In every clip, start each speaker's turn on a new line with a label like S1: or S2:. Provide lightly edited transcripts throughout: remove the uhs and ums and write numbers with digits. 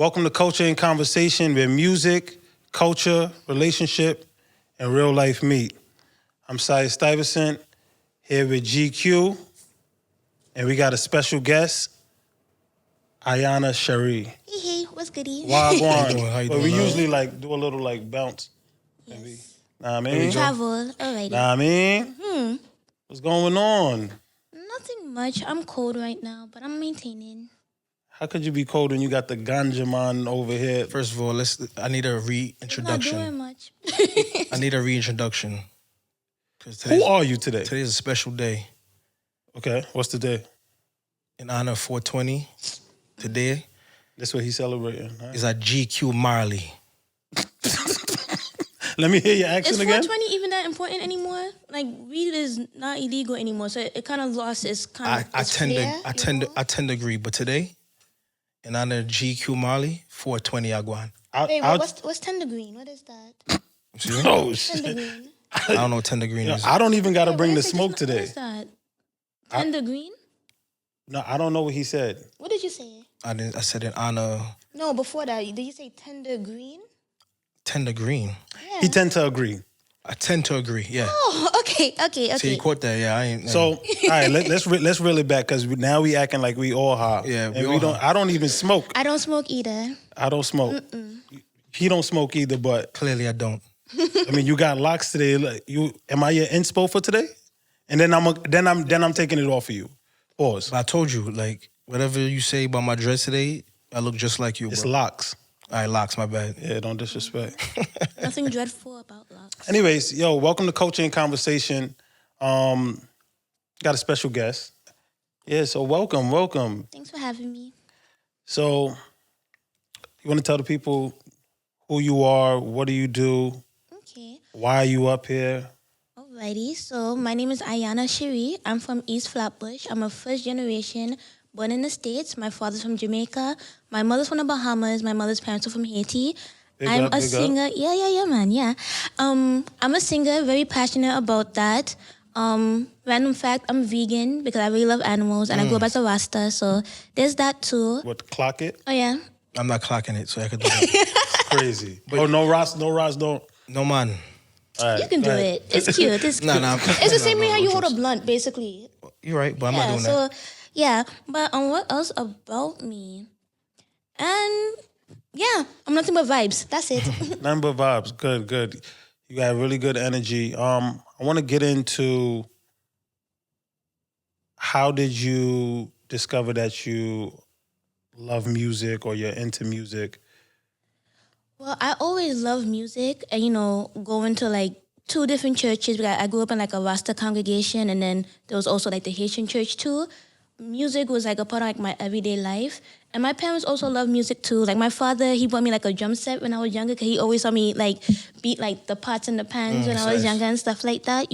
S1: Welcome to Culture and Conversation, where music, culture, relationship, and real life meet. I'm Sy Stuyvesant, here with GQ, and we got a special guest, Ayanna Sheree.
S2: Hey, what's goody?
S1: Wagwan.
S3: How you
S1: But
S3: doing,
S1: we
S3: love?
S1: usually do a little bounce.
S2: Yes.
S1: Nah, I mean?
S2: Travel, alrighty.
S1: Nah, I mean? What's going on?
S2: Nothing much. I'm cold right now, but I'm maintaining.
S1: How could you be cold when you got the ganja man over here?
S3: First of all, I need a
S2: Not doing
S3: reintroduction.
S2: much.
S3: I need a reintroduction. Because
S1: Who are you today?
S3: today's a special day.
S1: Okay, what's the day?
S3: In honor of 420, today
S1: That's what he's celebrating. Huh?
S3: is a GQ Marley.
S1: Let me hear your
S2: Is
S1: accent again.
S2: 420 even that important anymore? Like, weed is not illegal anymore, so it kind of lost its kind of
S3: I
S2: its
S3: tend
S2: flair,
S3: to I tend to agree, but today, in honor of GQ Marley, 420 Agwan.
S2: Wait, what's tender green? What is that?
S3: Excuse me?
S1: Oh,
S2: Tender
S1: shit.
S2: green.
S3: I don't know what tender green is.
S1: I don't even got to
S2: Wait,
S1: bring
S2: what
S1: the
S2: is it
S1: smoke
S2: just now?
S1: today.
S2: What is that? Tender green?
S1: No, I don't know what he said.
S2: What did you say?
S3: I said in honor
S2: No, before that, did you say tender green?
S3: tender green.
S2: Yeah.
S1: He tend to agree.
S3: I tend to agree. Yeah.
S2: Oh, okay.
S3: See, you caught that? Yeah, I ain't.
S1: So, all right, let's reel it back because now we acting like we all high.
S3: Yeah,
S1: and
S3: we
S1: we
S3: all
S1: don't. I don't even smoke.
S2: I don't smoke either.
S1: I don't smoke. He don't smoke either. But
S3: clearly I don't.
S1: I mean, you got locks today. Like, am I your inspo for today? And then I'm taking it off of you. Pause.
S3: But I told you, like, whatever you say about my dress today, I look just like you,
S1: It's
S3: bro.
S1: locks.
S3: All right, locks, my bad.
S1: Yeah, don't disrespect.
S2: Nothing dreadful about locks.
S1: Anyways, yo, welcome to Culture and Conversation. Got a special guest. Yeah, so welcome.
S2: Thanks for having me.
S1: So, you want to tell the people who you are, what do you do,
S2: Okay.
S1: why are you up here?
S2: Alrighty. So my name is Ayanna Sheree. I'm from East Flatbush. I'm a first generation born in the States. My father's from Jamaica. My mother's from the Bahamas. My mother's parents are from Haiti. I'm a
S1: big
S2: singer. Yeah, man. Yeah. I'm a singer, very passionate about that. Random fact, I'm vegan because I really love animals and I grew up as a Rasta. So there's that too.
S1: What, clock it?
S2: Oh yeah.
S3: I'm not clocking it, so I could do that.
S1: Crazy. No Ross, don't.
S3: No, man.
S1: All right,
S2: You can do
S1: go ahead.
S2: it. It's cute. It's cute.
S3: Nah,
S2: It's the same way how you hold a blunt, basically.
S3: You're right, but I'm not doing that.
S2: Yeah, but what else about me? And yeah, I'm nothing but vibes. That's it.
S1: Nothing but vibes. Good. You got really good energy. I want to get into how did you discover that you love music or you're into music?
S2: Well, I always love music and, going to like two different churches. I grew up in like a Rasta congregation and then there was also like the Haitian church too. Music was like a part of like my everyday life. And my parents also love music too. Like my father, he bought me like a drum set when I was younger because he always saw me like beat like the pots and the pans when I was younger and stuff like that,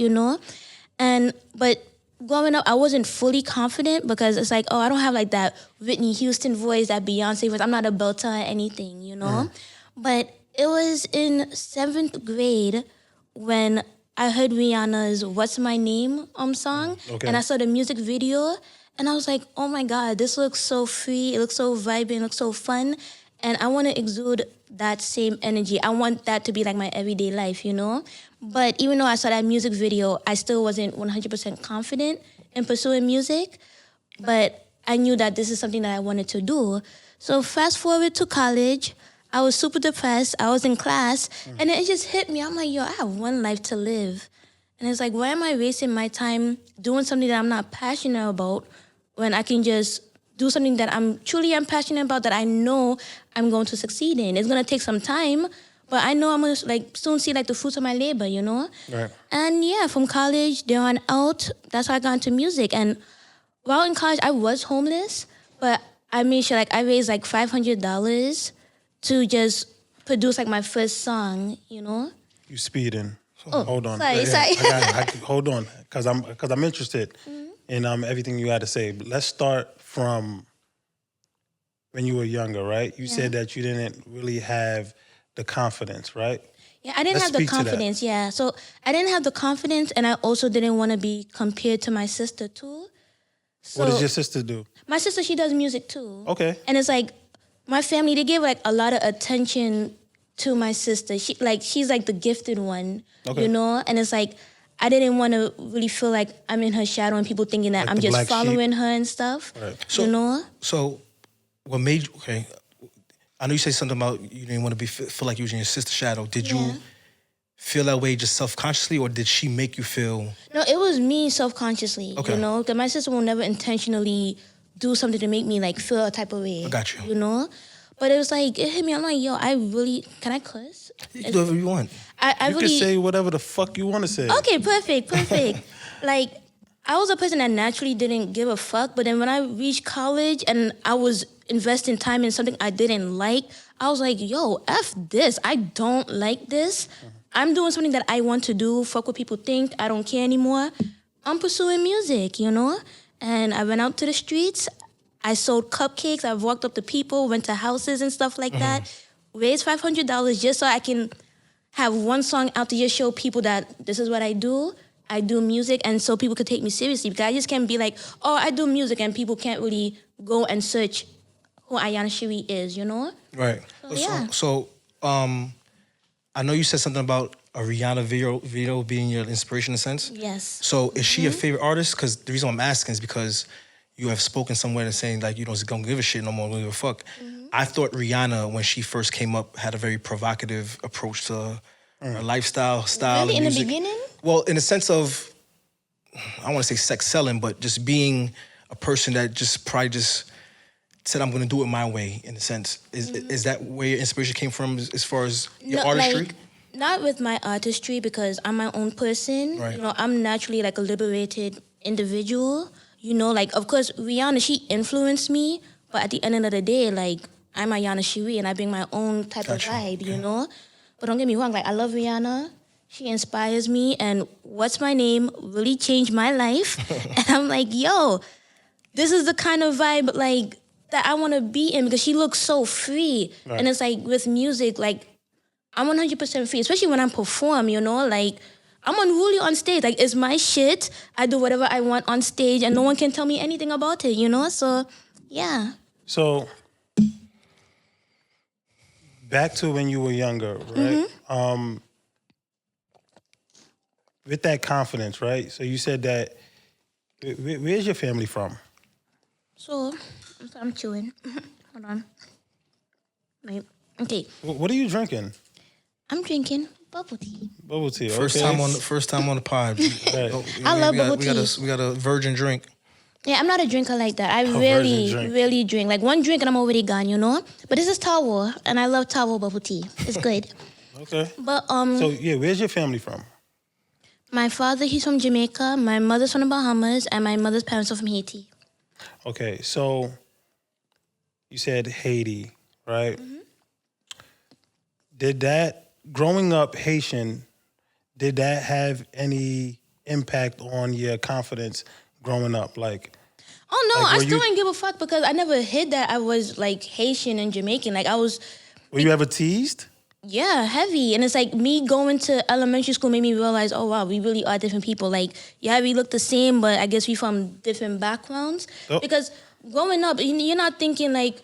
S2: But growing up, I wasn't fully confident because it's like, oh, I don't have like that Whitney Houston voice, that Beyonce voice. I'm not a belter or anything, But it was in 7th grade when I heard Rihanna's What's My Name song.
S1: Okay.
S2: And I saw the music video. And I was like, oh my God, this looks so free. It looks so vibrant. It looks so fun. And I want to exude that same energy. I want that to be like my everyday life, But even though I saw that music video, I still wasn't 100% confident in pursuing music. But I knew that this is something that I wanted to do. So fast forward to college, I was super depressed. I was in class. And then it just hit me. I'm like, yo, I have one life to live. And it's like, why am I wasting my time doing something that I'm not passionate about when I can just do something that I'm passionate about that I know I'm going to succeed in? It's going to take some time, but I know I'm going to soon see the fruits of my labor,
S1: Right.
S2: And yeah, from college there on out, that's how I got into music. And while in college, I was homeless, but I made sure I raised $500 to just produce my first song,
S1: You speeding.
S2: Oh,
S1: Hold on.
S2: sorry.
S1: Hold on, because I'm interested in everything you had to say. But let's start from when you were younger, right? You said that you didn't really have the confidence, right?
S2: Yeah, I didn't have the confidence, yeah. So I didn't have the confidence, and I also didn't want to be compared to my sister, too. So
S1: What does your sister do?
S2: my sister, she does music, too.
S1: Okay.
S2: And it's my family, they gave like a lot of attention to my sister. She's like the gifted one, you know? And it's like, I didn't want to really feel like I'm in her shadow and people thinking that
S1: Like
S2: I'm
S1: the
S2: just
S1: black
S2: following
S1: sheep.
S2: her and stuff,
S3: So,
S2: you know?
S3: So, what made you, I know you said something about you didn't want to feel like you was in your sister's shadow. Did you feel that way just self-consciously, or did she make you feel?
S2: No, it was me self-consciously, you know? Because my sister will never intentionally do something to make me like feel a type of way.
S3: I got you.
S2: You know? But it was like, it hit me. I'm like, yo, can I cuss?
S3: You can do whatever you want.
S2: I
S1: You
S2: really,
S1: can say whatever the fuck you want to say.
S2: okay, perfect. Like, I was a person that naturally didn't give a fuck, but then when I reached college and I was investing time in something I didn't like, I was like, yo, F this. I don't like this. I'm doing something that I want to do. Fuck what people think. I don't care anymore. I'm pursuing music, you know? And I went out to the streets. I sold cupcakes. I've walked up to people, went to houses and stuff like that. Raised $500 just so I can have one song out to just show people that this is what I do. I do music, and so people could take me seriously. Because I just can't be like, oh, I do music, and people can't really go and search who Ayanna Sheree is, you know?
S3: Right.
S2: So, yeah.
S3: So, I know you said something about a Rihanna video being your inspiration in a sense.
S2: Yes.
S3: So is she your favorite artist? Because the reason why I'm asking is because you have spoken somewhere and saying like you don't give a shit no more, don't give a fuck. I thought Rihanna, when she first came up, had a very provocative approach to her lifestyle, style,
S2: Really?
S3: and
S2: In the
S3: music.
S2: beginning?
S3: Well, in the sense of, I don't want to say sex selling, but just being a person that just probably just said, I'm going to do it my way, in a sense. Is that where your inspiration came from as far as your artistry?
S2: Like, not with my artistry, because I'm my own person.
S3: Right.
S2: You know, I'm naturally like a liberated individual. You know, like, of course, Rihanna, she influenced me, but at the end of the day, like, I'm Ayanna Sheree and I bring my own type of vibe, you know? But don't get me wrong, like, I love Rihanna. She inspires me, and What's My Name really changed my life. And I'm like, yo, this is the kind of vibe, like, that I want to be in, because she looks so free.
S1: Right.
S2: And it's like, with music, like, I'm 100% free, especially when I perform, you know? Like, I'm unruly on stage. Like, it's my shit. I do whatever I want on stage, and no one can tell me anything about it, you know? So, yeah.
S1: So, back to when you were younger, right? With that confidence, right? So you said that, where's your family from?
S2: So, I'm chewing. Hold on. Wait. Okay.
S1: What are you drinking?
S2: I'm drinking bubble tea.
S1: Bubble tea.
S3: First
S1: okay.
S3: time on the pod.
S2: I love bubble
S3: We got a virgin drink.
S2: Yeah, I'm not a drinker like that. I
S1: virgin
S2: really,
S1: drink.
S2: really drink. Like, one drink and I'm already gone, you know? But this is Tower, and I love Tower bubble tea. It's good.
S1: Okay.
S2: But,
S1: So yeah, where's your family from?
S2: my father, he's from Jamaica. My mother's from the Bahamas, and my mother's parents are from Haiti.
S1: Okay, so you said Haiti, right? Did that, growing up Haitian, did that have any impact on your confidence growing up? Like,
S2: Oh, no,
S1: Like,
S2: I
S1: were
S2: still
S1: you-
S2: didn't give a fuck, because I never hid that I was, like, Haitian and Jamaican. Like, I was...
S1: were you ever teased?
S2: Yeah, heavy. And it's like me going to elementary school made me realize, oh, wow, we really are different people. Like, yeah, we look the same, but I guess we from different backgrounds.
S1: Oh.
S2: Because growing up, you're not thinking like,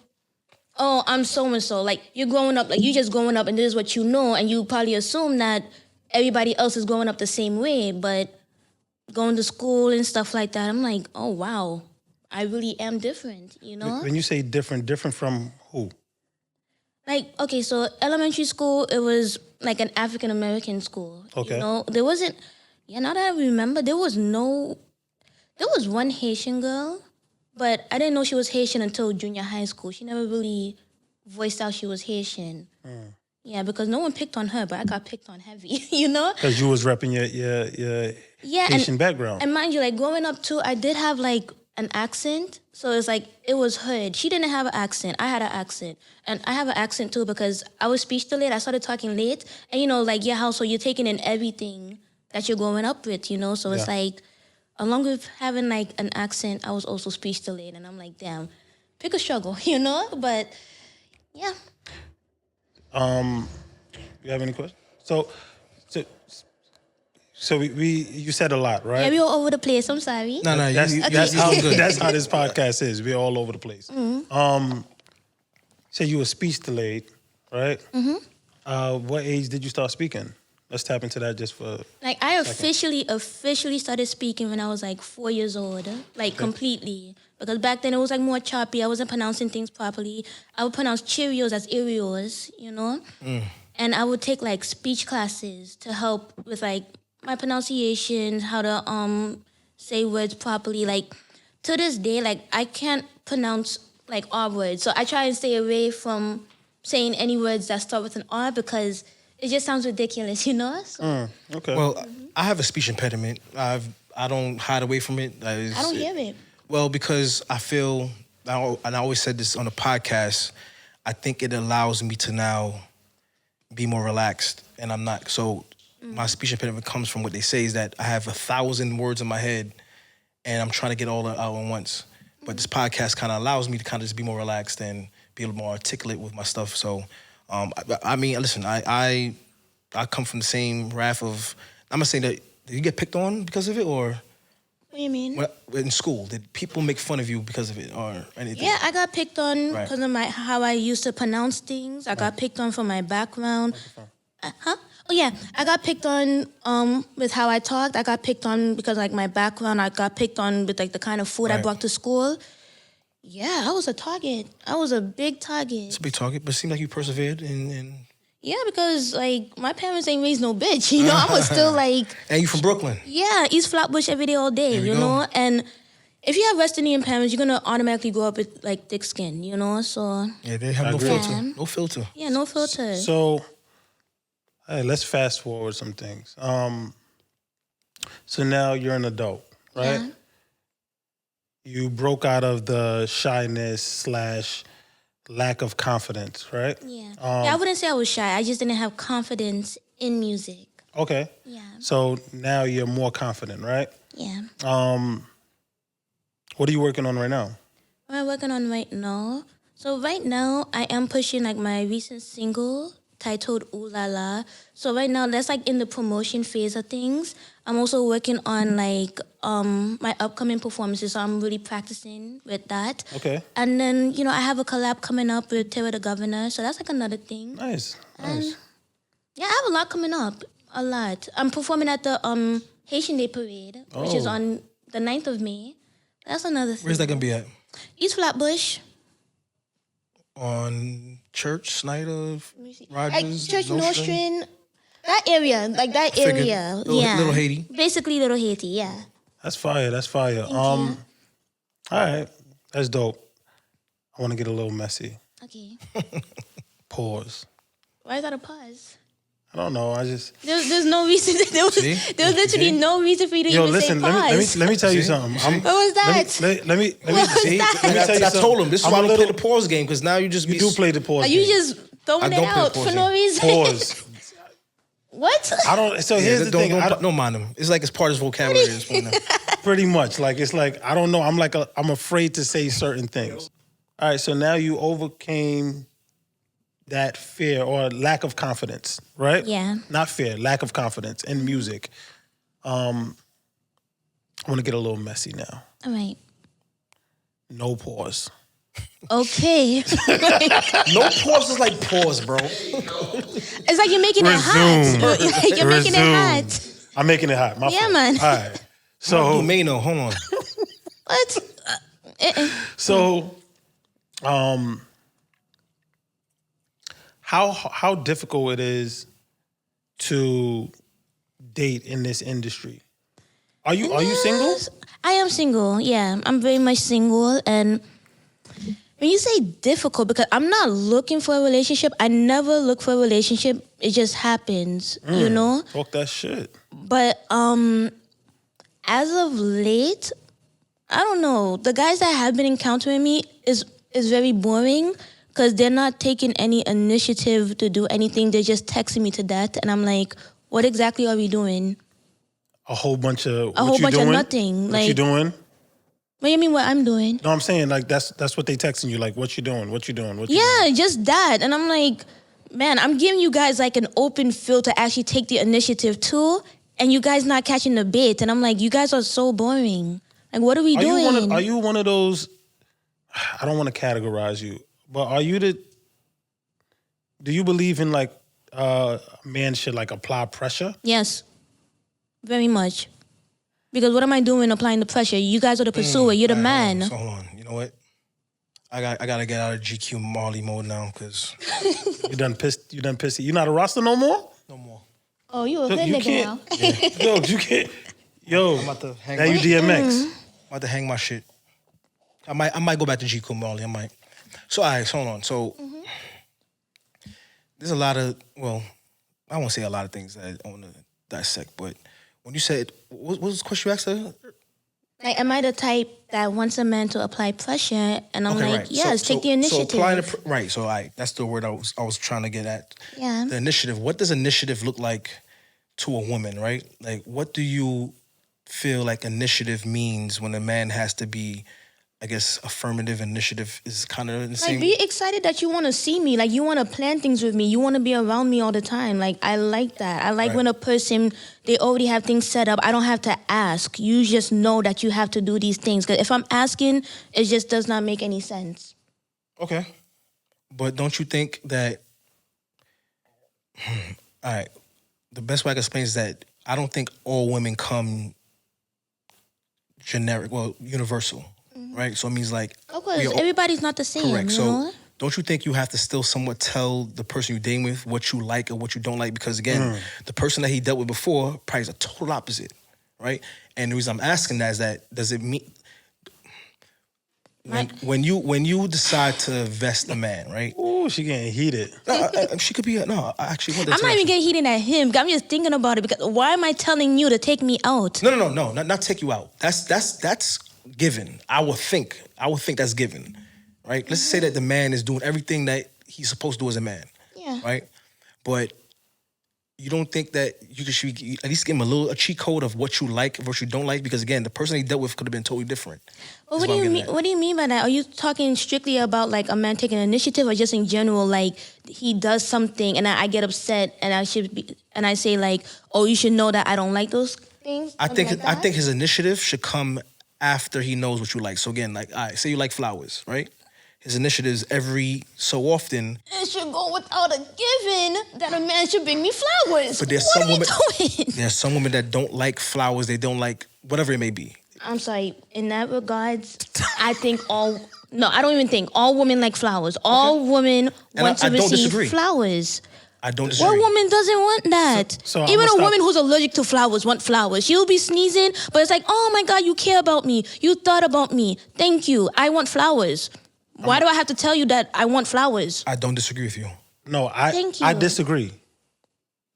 S2: oh, I'm so-and-so. Like, you're growing up, like, you just growing up and this is what you know, and you probably assume that everybody else is growing up the same way. But going to school and stuff like that, I'm like, oh, wow, I really am different, you know?
S1: When you say different from who?
S2: Like, okay, so elementary school, it was like an African-American school.
S1: Okay.
S2: You know, there wasn't, now that I remember, there was one Haitian girl, but I didn't know she was Haitian until junior high school. She never really voiced out she was Haitian. Yeah, because no one picked on her, but I got picked on heavy, you know?
S1: Because you was repping your
S2: Yeah,
S1: Haitian background.
S2: And mind you, like, growing up too, I did have like an accent. So it's like, it was heard. She didn't have an accent. I had an accent. And I have an accent too, because I was speech delayed. I started talking late. And you know, like, your household, you're taking in everything that you're growing up with, you know? So it's like, along with having like an accent, I was also speech delayed. And I'm like, damn, pick a struggle, you know? But yeah.
S1: You have any questions? So you said a lot, right?
S2: Yeah, we all over the place. I'm sorry.
S3: No,
S1: That's
S3: you
S1: how
S3: good.
S1: that's how this podcast is. We're all over the place. Say you were speech delayed, right? Mm-hmm. What age did you start speaking? Let's tap into that just for
S2: Like I officially started speaking when I was like 4 years old, like completely. Because back then it was like more choppy. I wasn't pronouncing things properly. I would pronounce Cheerios as Ereos, you know? And I would take like speech classes to help with like my pronunciation, how to say words properly. Like to this day, like I can't pronounce like R words. So I try and stay away from saying any words that start with an R because it just sounds ridiculous, you know? So,
S1: okay.
S3: Well, I have a speech impediment. I don't hide away from it.
S2: I don't hear it.
S3: Well, because I feel, and I always said this on the podcast, I think it allows me to now be more relaxed, and I'm not. So my speech impediment comes from what they say is that I have 1,000 words in my head, and I'm trying to get all that out at once. But this podcast kind of allows me to kind of just be more relaxed and be a little more articulate with my stuff. So, I mean, listen, I come from the same wrath of. I'm gonna say that. Did you get picked on because of it, or?
S2: What do you mean?
S3: In school, did people make fun of you because of it or anything?
S2: Yeah, I got picked on
S3: Right.
S2: because of how I used to pronounce things. I got picked on for my background. Oh yeah, I got picked on with how I talked. I got picked on because like my background. I got picked on with like the kind of food I
S3: Right.
S2: brought to school. Yeah, I was a target. I was a big target.
S3: It's a big target, but it seemed like you persevered and
S2: Yeah, because like my parents ain't raised no bitch. You know, I was still like.
S3: and you from Brooklyn.
S2: Yeah, East Flatbush every day, all day,
S3: we
S2: you
S3: go.
S2: know? And if you have West Indian parents, you're going to automatically grow up with, like, thick skin, you know? So,
S3: Yeah, they have no
S1: agree.
S3: filter.
S2: Yeah.
S3: No filter.
S2: yeah, no filter.
S1: So, hey, let's fast forward some things. So now you're an adult, right?
S2: Yeah.
S1: You broke out of the shyness / lack of confidence, right?
S2: Yeah. Yeah, I wouldn't say I was shy. I just didn't have confidence in music.
S1: Okay.
S2: Yeah.
S1: So now you're more confident, right?
S2: Yeah.
S1: What are you working on right now?
S2: What am I working on right now? So right now, I am pushing, like, my recent single titled Ooh La La. So right now, that's, like, in the promotion phase of things. I'm also working on, like, my upcoming performances, so I'm really practicing with that.
S1: Okay.
S2: And then, you know, I have a collab coming up with Terra the Governor, so that's, like, another thing.
S1: Nice.
S2: Yeah, I have a lot coming up. A lot. I'm performing at the Haitian Day Parade, which is on the 9th of May. That's another thing.
S3: Where's that gonna be at?
S2: East Flatbush.
S3: On Church, Snyder,
S2: Like
S3: Rogers,
S2: Church
S3: Nostrand?
S2: Nostrand. That area. Like that
S3: Figured.
S2: area.
S3: Little- Little Haiti.
S2: Basically Little Haiti, yeah.
S1: That's fire. That's fire. All right. That's dope. I want to get a little messy.
S2: Okay.
S1: Pause.
S2: Why is that a pause?
S1: I don't know. I just
S2: There's no reason. There was literally no reason for you to
S1: yo
S2: even
S1: listen.
S2: say pause.
S1: Let me tell you something.
S2: What was that?
S1: Let me
S2: What was
S1: see.
S2: that?
S1: Let me tell you
S3: I
S1: something.
S3: told him this is
S1: I'm
S3: why
S1: a
S3: I don't play
S1: little-
S3: the pause game because now you just
S1: You do play the pause.
S2: Are you
S1: game.
S2: just throwing it
S3: don't play
S2: out
S3: the
S2: for
S3: pause
S2: no
S3: game.
S2: reason?
S1: Pause.
S2: What?
S1: I don't. So here's the thing. I
S3: Don't mind him. It's like it's part of his vocabulary. at this point now.
S1: pretty much like it's like I don't know. I'm afraid to say certain things. All right. So now you overcame that fear or lack of confidence, right?
S2: Yeah.
S1: Not fear, lack of confidence in music. I want to get a little messy now.
S2: All right.
S1: No pause.
S2: Okay.
S3: No pause is like pause, bro.
S2: It's like you're making it hot. You're making it hot.
S1: I'm making it hot. My
S2: Yeah,
S1: fault.
S2: man.
S1: All right. So
S3: Mano, hold on.
S2: What?
S1: So, how difficult it is to date in this industry? Are you single?
S2: I am single. Yeah, I'm very much single. And when you say difficult, because I'm not looking for a relationship. I never look for a relationship. It just happens, you know.
S1: Talk that shit.
S2: But as of late, I don't know. The guys that have been encountering me is very boring because they're not taking any initiative to do anything. They're just texting me to death, and I'm like, what exactly are we doing?
S1: A whole bunch of
S2: Of nothing.
S1: What
S2: Like,
S1: you doing?
S2: what do you mean what I'm doing?
S1: No, I'm saying like that's what they texting you. Like, what you doing? What you doing? What you
S2: Yeah,
S1: doing?
S2: just that. And I'm like, man, I'm giving you guys like an open field to actually take the initiative too, and you guys not catching the bait. And I'm like, you guys are so boring. Like, what are we doing?
S1: Are you one of those? I don't want to categorize you, but are you do you believe in like a man should like apply pressure?
S2: Yes, very much. Because what am I doing applying the pressure? You guys are the pursuer. You're the man.
S3: So hold on. You know what? I gotta get out of GQ Marley mode now because
S1: You done pissed. You not a roster no more?
S3: no more.
S2: Oh, you a hood
S1: You
S2: nigga now.
S1: can't. Yo, you can't. Yo,
S3: I'm about to hang
S1: now you DMX.
S3: I'm about to hang my shit. I might go back to GQ Marley. I might. So all right, so hold on. So there's a lot of I won't say a lot of things that I want to dissect, but when you said what was the question you asked her?
S2: Like, am I the type that wants a man to apply pressure? And I'm like,
S3: right.
S2: yes, take the initiative.
S3: So applying right. So that's the word I was trying to get at.
S2: Yeah.
S3: The initiative. What does initiative look like to a woman, right? Like, what do you feel like initiative means when a man has to be, I guess, affirmative initiative is kind of the same.
S2: Like, be excited that you want to see me. Like, you want to plan things with me. You want to be around me all the time. Like, I like that. I like when a person, they already have things set up. I don't have to ask. You just know that you have to do these things. Because if I'm asking, it just does not make any sense.
S3: Okay. But don't you think that, all right, the best way I can explain is that I don't think all women come generic, universal, right? So it means like...
S2: Of course, everybody's not the same,
S3: correct.
S2: you
S3: So
S2: know?
S3: don't you think you have to still somewhat tell the person you're dating with what you like or what you don't like? Because again, the person that he dealt with before probably is a total opposite, right? And the reason I'm asking that is that does it mean... When you decide to vest a man, right?
S1: Ooh, she getting heated.
S3: She could be I actually want that.
S2: I'm not even getting heated at him. I'm just thinking about it because why am I telling you to take me out?
S3: No, not take you out. That's given. I would think that's given, right? Let's say that the man is doing everything that he's supposed to do as a man,
S2: Yeah.
S3: right? But you don't think that you should at least give him a cheat code of what you like and what you don't like? Because again, the person he dealt with could have been totally different.
S2: But what do you mean? What do you mean by that? Are you talking strictly about like a man taking initiative, or just in general, like he does something and I get upset and I say like, oh, you should know that I don't like those things?
S3: I think his initiative should come after he knows what you like. So again, like, all right, say you like flowers, right? His initiatives every so often.
S2: It should go without a given that a man should bring me flowers.
S3: But there's
S2: what
S3: some
S2: are
S3: women.
S2: we doing?
S3: There's some women that don't like flowers. They don't like whatever it may be.
S2: I'm sorry. In that regards, I think I don't even think all women like flowers. All women want to receive flowers.
S3: I don't disagree.
S2: What woman doesn't want that?
S1: So
S2: even a woman who's allergic to flowers want flowers. She'll be sneezing, but it's like, oh my God, you care about me. You thought about me. Thank you. I want flowers. Why do I have to tell you that I want flowers?
S3: I don't disagree with you.
S1: No,
S2: Thank you.
S1: I disagree.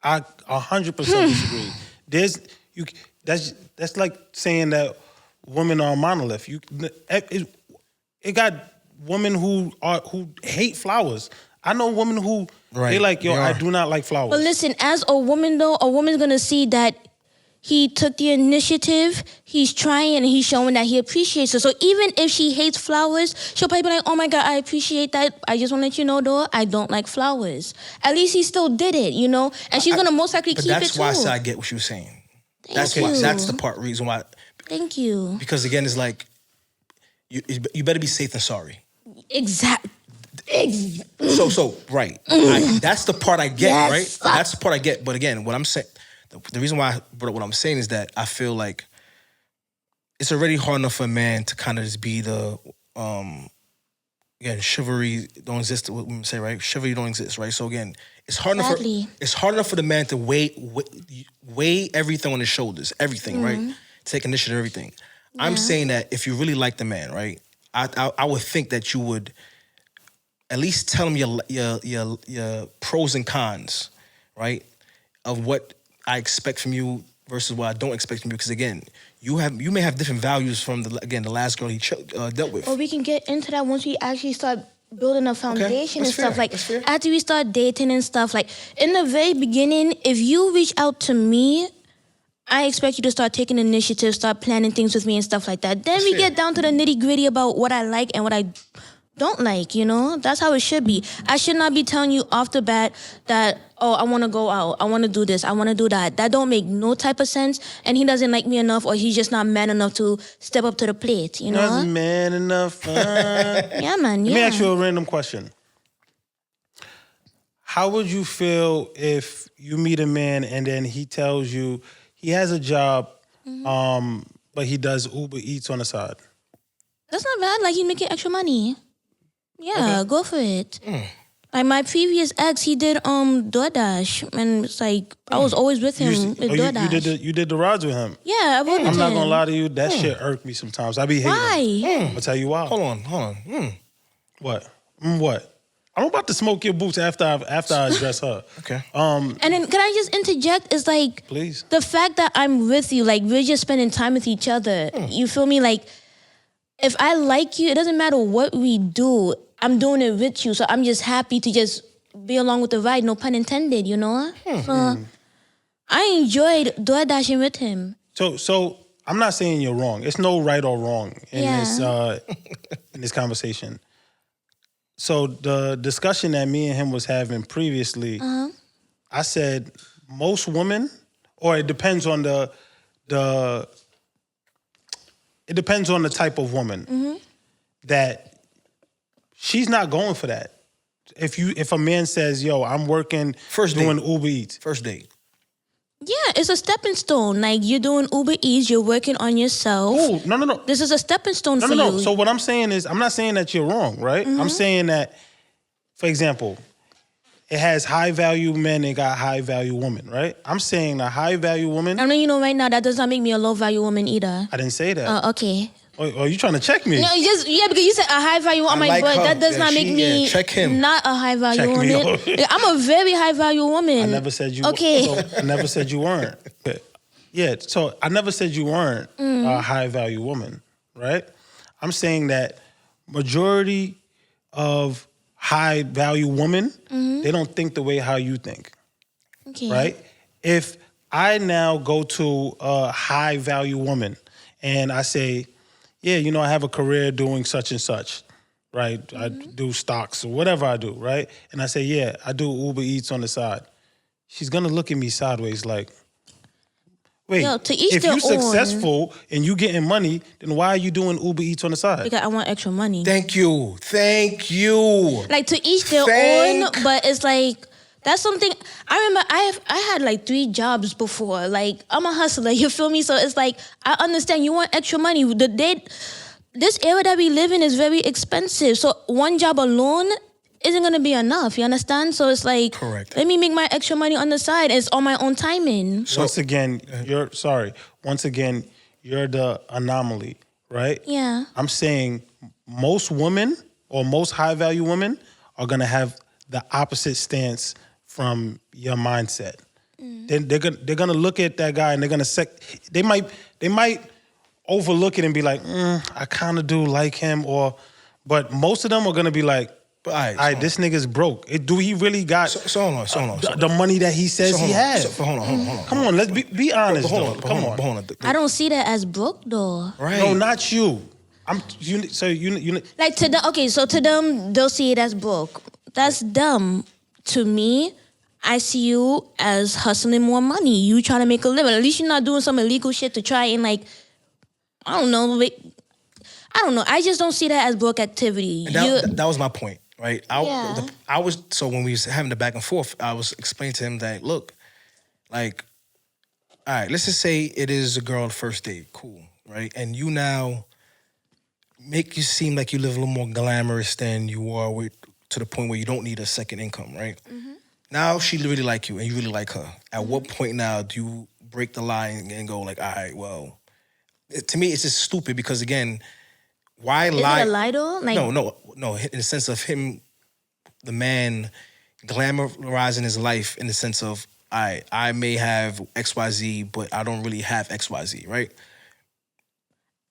S1: I 100% disagree. That's like saying that women are a monolith. It got women who hate flowers. I know women who they like, I do not like flowers.
S2: But listen, as a woman though, a woman's gonna see that he took the initiative, he's trying, and he's showing that he appreciates her. So even if she hates flowers, she'll probably be like, oh my God, I appreciate that. I just want to let you know, though, I don't like flowers. At least he still did it, you know? And she's going to most likely keep it too.
S3: But that's why I said I get what you're saying. That's the reason why.
S2: Thank you.
S3: Because again, it's like, you better be safe than sorry.
S2: Exactly.
S3: So right. That's the part I get, right? That's the part I get. But again, what I'm saying, the reason why I brought up what I'm saying is that I feel like it's already hard enough for a man to kind of just be the, again, chivalry don't exist, what women say, right? Chivalry don't exist, right? So again, it's hard enough for the man to weigh everything on his shoulders, everything, right? Take initiative, everything. Yeah. I'm saying that if you really like the man, right? I would think that you would at least tell him your pros and cons, right? Of what I expect from you versus what I don't expect from you. Because again, you may have different values from the last girl he dealt with.
S2: Well, we can get into that once we actually start building a foundation and stuff. Like
S3: fair.
S2: after we start dating and stuff. Like in the very beginning, if you reach out to me, I expect you to start taking initiative, start planning things with me and stuff like that. Then we get down to the nitty gritty about what I like and what I don't like, you know? That's how it should be. I should not be telling you off the bat that, oh, I want to go out, I want to do this, I want to do that. That don't make no type of sense, and he doesn't like me enough, or he's just not man enough to step up to the plate, you know?
S1: Not man enough.
S2: Yeah, man,
S1: Let me ask you a random question. how would you feel if you meet a man and then he tells you he has a job, but he does Uber Eats on the side?
S2: That's not bad. Like, he's making extra money. Yeah, go for it. Like, my previous ex, he did DoorDash, and it's like I was always with him with DoorDash.
S1: You did the rides with him.
S2: Yeah, I would.
S1: I'm not gonna lie to you. That shit irked me sometimes. I be hating.
S2: Why?
S1: I'm gonna tell you why.
S3: Hold on.
S1: What? What? I'm about to smoke your boots after I address her.
S3: Okay.
S2: And then can I just interject? It's like,
S1: Please.
S2: the fact that I'm with you, like, we're just spending time with each other. You feel me? Like, if I like you, it doesn't matter what we do. I'm doing it with you, so I'm just happy to just be along with the ride. No pun intended, you know. So I enjoyed DoorDashing with him.
S1: So I'm not saying you're wrong. It's no right or wrong in this conversation. So the discussion that me and him was having previously, I said most women, or it depends on the type of woman that she's not going for that. If a man says, "Yo, I'm working doing Uber Eats,"
S3: First date.
S2: Yeah, it's a stepping stone. Like, you're doing Uber Eats, you're working on yourself.
S1: Oh, no.
S2: This is a stepping stone for
S1: No.
S2: you.
S1: So what I'm saying is, I'm not saying that you're wrong, right? I'm saying that, for example, it has high value men and got high value women, right? I'm saying a high value woman.
S2: I know you know right now that does not make me a low value woman either.
S1: I didn't say that.
S2: Okay.
S1: Oh, you trying to check me?
S2: No, because you said a high value woman. I'm like, but that does not make me
S3: check him.
S2: not a high value
S1: Check me
S2: woman.
S1: out.
S2: I'm a very high value woman.
S1: I never said you.
S2: Okay.
S1: I never said you weren't. Yeah. So I never said you weren't a high value woman, right? I'm saying that majority of high value women, they don't think the way how you think,
S2: Okay.
S1: right? If I now go to a high value woman and I say, yeah, you know, I have a career doing such and such, right? I do stocks or whatever I do, right? And I say, yeah, I do Uber Eats on the side. She's gonna look at me sideways like, wait,
S2: Yo, to each
S1: if
S2: their
S1: you're
S2: own.
S1: successful and you getting money, then why are you doing Uber Eats on the side?
S2: Because I want extra money.
S3: Thank you.
S2: Like, to each their own, but it's like, that's something. I remember I had like 3 jobs before. Like, I'm a hustler, you feel me? So it's like, I understand you want extra money. This era that we live in is very expensive. So one job alone isn't gonna be enough. You understand? So it's like,
S3: Correct.
S2: let me make my extra money on the side. It's on my own timing.
S1: Once again, you're the anomaly, right?
S2: Yeah.
S1: I'm saying most women or most high value women are gonna have the opposite stance from your mindset. They're gonna look at that guy and they're gonna they might overlook it and be like, I kind of do like him, but most of them are gonna be like, all right, this nigga's broke. Do he really got
S3: So hold on.
S1: the money that he says he has?
S3: Hold on.
S1: Come on, let's be honest.
S3: Hold on.
S2: I don't see that as broke though.
S3: Right.
S1: No, not you. You
S2: Like, to them, okay, so to them, they'll see it as broke. That's dumb. To me, I see you as hustling more money. You trying to make a living. At least you're not doing some illegal shit to try and, like, I don't know. I just don't see that as broke activity.
S3: That was my point, right?
S2: Yeah.
S3: So when we was having the back and forth, I was explaining to him that, look, like, all right, let's just say it is a girl first date, cool, right? And you now make you seem like you live a little more glamorous than you are to the point where you don't need a second income, right? Now she really like you and you really like her. At what point now do you break the line and go like, all right, well, to me it's just stupid because again, why lie?
S2: Is it a lie though? Like,
S3: No. In the sense of him, the man, glamorizing his life in the sense of, I may have XYZ, but I don't really have XYZ, right?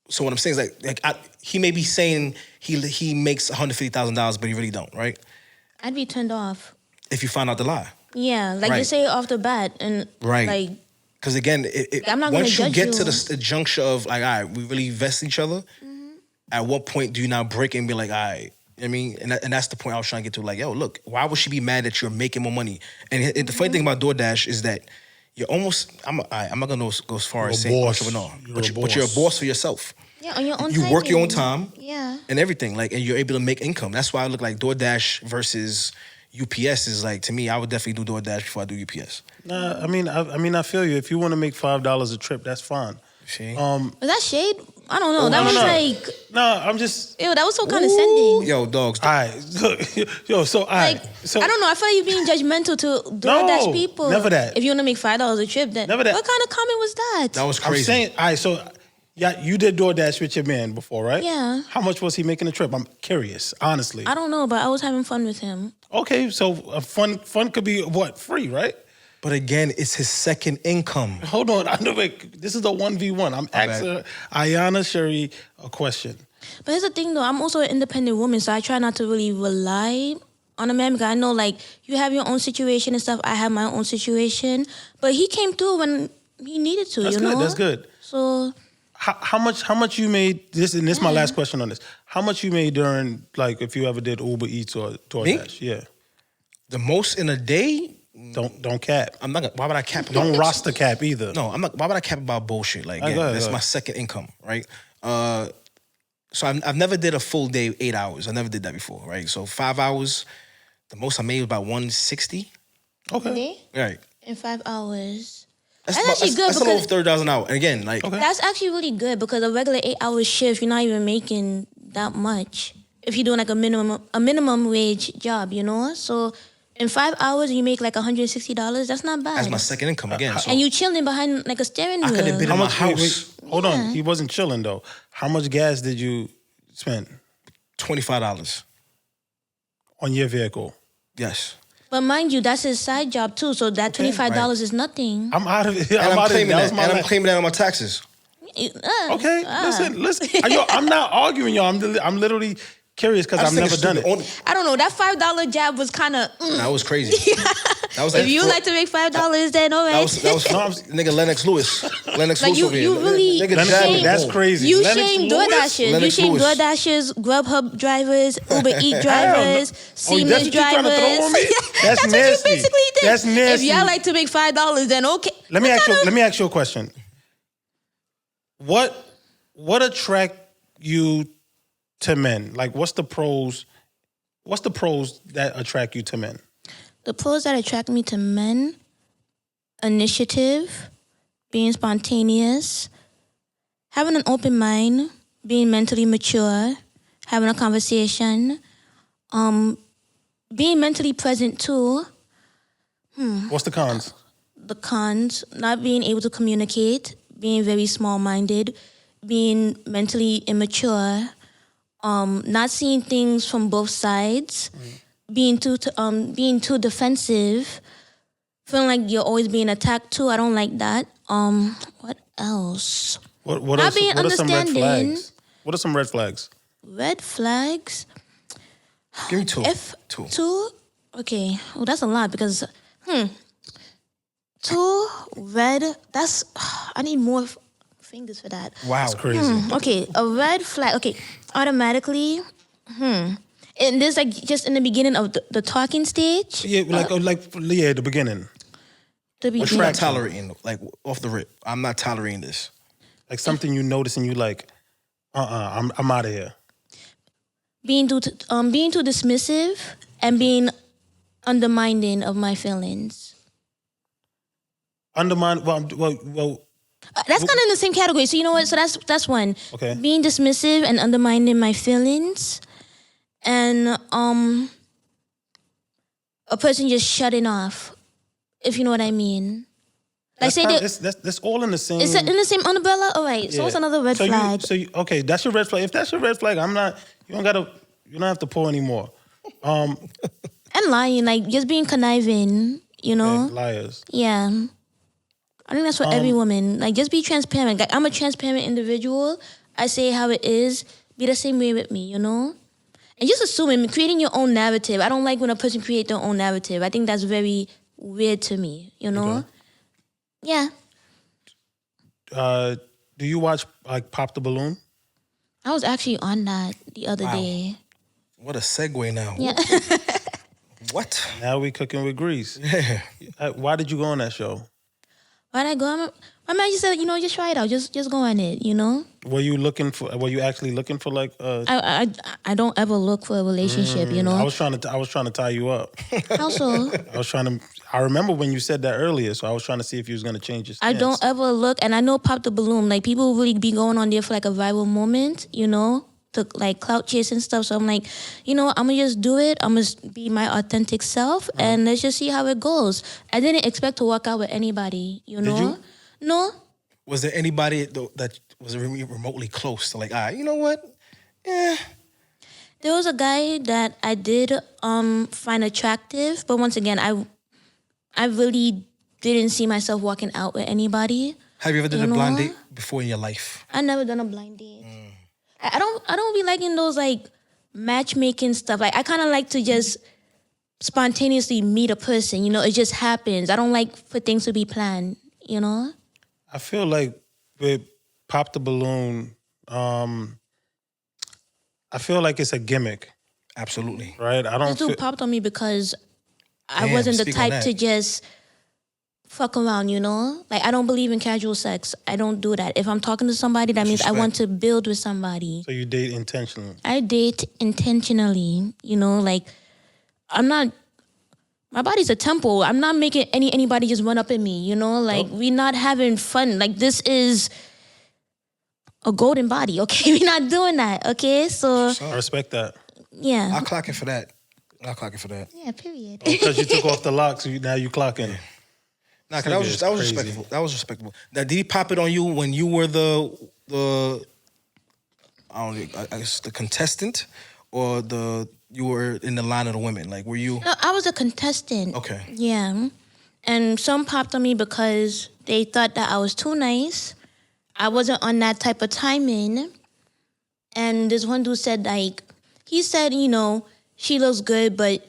S3: So what I'm saying is like he may be saying he makes $150,000, but he really don't, right?
S2: I'd be turned off.
S3: If you find out the lie.
S2: Yeah, like
S3: Right.
S2: you say it off the bat, and
S3: Right.
S2: like,
S3: because again,
S2: I'm not gonna
S3: once you
S2: judge
S3: get
S2: you.
S3: to the juncture of like, all right, we really invest each other. At what point do you now break and be like, all right? I mean, and that's the point I was trying to get to. Like, yo, look, why would she be mad that you're making more money? And the funny thing about DoorDash is that you're almost. I'm not gonna go as far as saying entrepreneur, but you're a boss for yourself.
S2: yeah, on your own.
S3: You work your own time.
S2: Yeah.
S3: And everything, like, and you're able to make income. That's why I look like DoorDash versus UPS is like, to me, I would definitely do DoorDash before I do UPS.
S1: Nah, I feel you. If you want to make $5 a trip, that's fine.
S3: See?
S2: Was that shade? I don't know.
S1: Oh,
S2: That was
S1: no.
S2: like,
S1: No, I'm just.
S2: ew, that was so condescending.
S3: Yo, dogs.
S1: All right, yo. So all right.
S2: Like,
S1: So
S2: I don't know. I feel like you're being judgmental to DoorDash people.
S1: never that.
S2: If you want to make $5 a trip, then
S1: Never that.
S2: what kind of comment was that?
S3: That was
S1: I'm
S3: crazy.
S1: saying, all right. So yeah, you did DoorDash with your man before, right?
S2: Yeah.
S1: How much was he making the trip? I'm curious, honestly.
S2: I don't know, but I was having fun with him.
S1: Okay, so fun could be what, free, right?
S3: But again, it's his second income.
S1: Hold on, I know. This is a 1v1. I'm asking Ayanna Sheree a question.
S2: But here's the thing, though. I'm also an independent woman, so I try not to really rely on a man because I know, like, you have your own situation and stuff. I have my own situation. But he came through when he needed to,
S1: That's
S2: you
S1: good.
S2: know?
S1: That's good.
S2: So...
S1: How much you made this? And this is my last question on this. How much you made during, like, if you ever did Uber Eats or DoorDash? Yeah.
S3: The most in a day,
S1: Don't cap.
S3: I'm not gonna, why would I cap?
S1: Don't roster cap either.
S3: No, I'm not. Why would I cap about bullshit? Like,
S1: Go
S3: yeah,
S1: ahead,
S3: that's
S1: go
S3: my
S1: ahead.
S3: second income, right? So I've never did a full day, 8 hours. I never did that before, right? So 5 hours, the most I made was about 160.
S1: Okay.
S3: Right.
S2: In 5 hours.
S3: That's,
S2: That's actually good
S3: That's a little
S2: because-
S3: over $30 an hour. And again, like,
S1: Okay.
S2: That's actually really good because a regular 8-hour shift, you're not even making that much. If you're doing like a minimum wage job, you know? So in 5 hours you make like $160, that's not bad.
S3: that's my second income again. So
S2: and you chilling behind like a steering wheel.
S3: I could have been
S1: How
S3: in my
S1: much?
S3: house.
S1: Hold on. He wasn't chilling though. How much gas did you spend
S3: $25.
S1: on your vehicle?
S3: Yes.
S2: But mind you, that's his side job too, so that $25 is nothing.
S1: I'm out of it.
S3: And I'm
S1: out of it.
S3: claiming
S1: That
S3: that.
S1: was my
S3: And I'm
S1: last-
S3: claiming that on my taxes.
S1: Okay, listen. Yo, I'm not arguing, y'all. I'm literally curious because
S3: I
S1: I've
S3: just think
S1: never
S3: it's
S1: done
S3: stupid.
S1: it.
S2: I don't know, that $5 jab was kind of...
S3: That was crazy. That was like
S2: If you like to make $5, then all right.
S3: That was nigga Lennox Lewis. Lennox
S2: Like
S3: Lewis
S2: you
S3: over here.
S2: really
S3: Nigga
S1: Lennox
S3: jabbing
S1: Lewis,
S3: the
S1: that's
S3: ball.
S1: crazy.
S2: You
S1: Lennox
S2: shame
S1: Lewis?
S2: DoorDashers. You
S3: Lennox
S2: shame
S3: Lewis.
S2: DoorDashers, Grubhub drivers, Uber Eat drivers,
S1: Oh,
S2: Seamless
S1: that's what you trying to
S2: drivers.
S1: throw on me? That's
S2: what
S1: nasty.
S2: you basically did.
S1: That's nasty.
S2: If y'all like to make $5, then okay.
S1: Let me ask you a question. What attract you to men? Like, what's the pros? What's the pros that attract you to men?
S2: The pros that attract me to men: initiative, being spontaneous, having an open mind, being mentally mature, having a conversation, being mentally present too.
S1: What's the cons?
S2: The cons: not being able to communicate, being very small-minded, being mentally immature, not seeing things from both sides, being too defensive, feeling like you're always being attacked too. I don't like that. What else?
S1: What
S2: Not
S1: are,
S2: being
S1: what are some red
S2: understanding.
S1: flags? What are some red flags?
S2: Red flags.
S3: Give me two.
S2: Two? Okay. Well, that's a lot because, two red. That's I need more fingers for that.
S3: Wow.
S1: That's crazy.
S2: Okay, a red flag. Okay, automatically. And this like just in the beginning of the talking stage.
S1: Yeah, the beginning.
S2: The
S3: What you
S2: beginning.
S3: not tolerating? Like, off the rip. I'm not tolerating this.
S1: Like something you notice and you like, I'm out of here.
S2: Being too dismissive and being undermining of my feelings.
S1: Undermine. Well,
S2: That's kind of in the same category. So you know what? So that's one.
S1: Okay.
S2: Being dismissive and undermining my feelings, and a person just shutting off, if you know what I mean. Like say that
S1: that's all in the same.
S2: is it in the same umbrella? All right. So
S1: Yeah.
S2: it's another red flag.
S1: Okay, that's your red flag. If that's your red flag, I'm not. You don't have to pull anymore.
S2: And lying, like just being conniving. You know.
S1: Liars.
S2: Yeah. I think that's for every woman. Like, just be transparent. Like, I'm a transparent individual. I say how it is. Be the same way with me, you know? And just assuming, creating your own narrative. I don't like when a person creates their own narrative. I think that's very weird to me, you know?
S1: Okay.
S2: Yeah.
S1: Do you watch like Pop the Balloon?
S2: I was actually on that the other
S3: Wow.
S2: day.
S3: What a segue now.
S2: Yeah.
S3: What?
S1: Now we cooking with grease.
S3: Yeah.
S1: Why did you go on that show?
S2: Why'd I go? My man just said, just try it out. Just go on it,
S1: Were you actually looking for like
S2: I don't ever look for a relationship,
S1: I was trying to tie you up.
S2: How so?
S1: I remember when you said that earlier, so I was trying to see if you was gonna change your
S2: I
S1: stance.
S2: don't ever look, and I know Pop the Balloon, like people really be going on there for like a viral moment, to like clout chase and stuff. So I'm like, I'm gonna just do it. I'm gonna be my authentic self, and let's just see how it goes. I didn't expect to walk out with anybody,
S1: Did you?
S2: No.
S3: Was there anybody that was remotely close to like, you know what? Yeah.
S2: There was a guy that I did find attractive, but once again, I really didn't see myself walking out with anybody.
S3: Have you ever done a blind date before in your life?
S2: I never done a blind date. I don't be liking those like matchmaking stuff. Like I kind of like to just spontaneously meet a person. It just happens. I don't like for things to be planned.
S1: I feel like with Pop the Balloon, I feel like it's a gimmick.
S3: Absolutely.
S1: Right? I don't
S2: This dude popped on me because I
S3: Damn,
S2: wasn't the
S3: speak on
S2: type
S3: that.
S2: to just fuck around, Like I don't believe in casual sex. I don't do that. If I'm talking to somebody, that means I want to build with somebody.
S1: So you date intentionally.
S2: I date intentionally, like I'm not. My body's a temple. I'm not making anybody just run up at me, Like we're not having fun. Like this is a golden body, okay? We're not doing that, okay? So
S1: I respect that.
S2: yeah.
S3: I'll clock it for that.
S2: Yeah, period.
S1: Because you took off the locks, now you clocking.
S3: Nah, cause that was
S1: Crazy.
S3: respectful. That was respectable. Now, did he pop it on you when you were the I don't know, I guess the contestant, or you were in the line of the women? Like, were you?
S2: No, I was a contestant.
S3: Okay.
S2: Yeah. And some popped on me because they thought that I was too nice. I wasn't on that type of timing. And this one dude said, like, he said, she looks good, but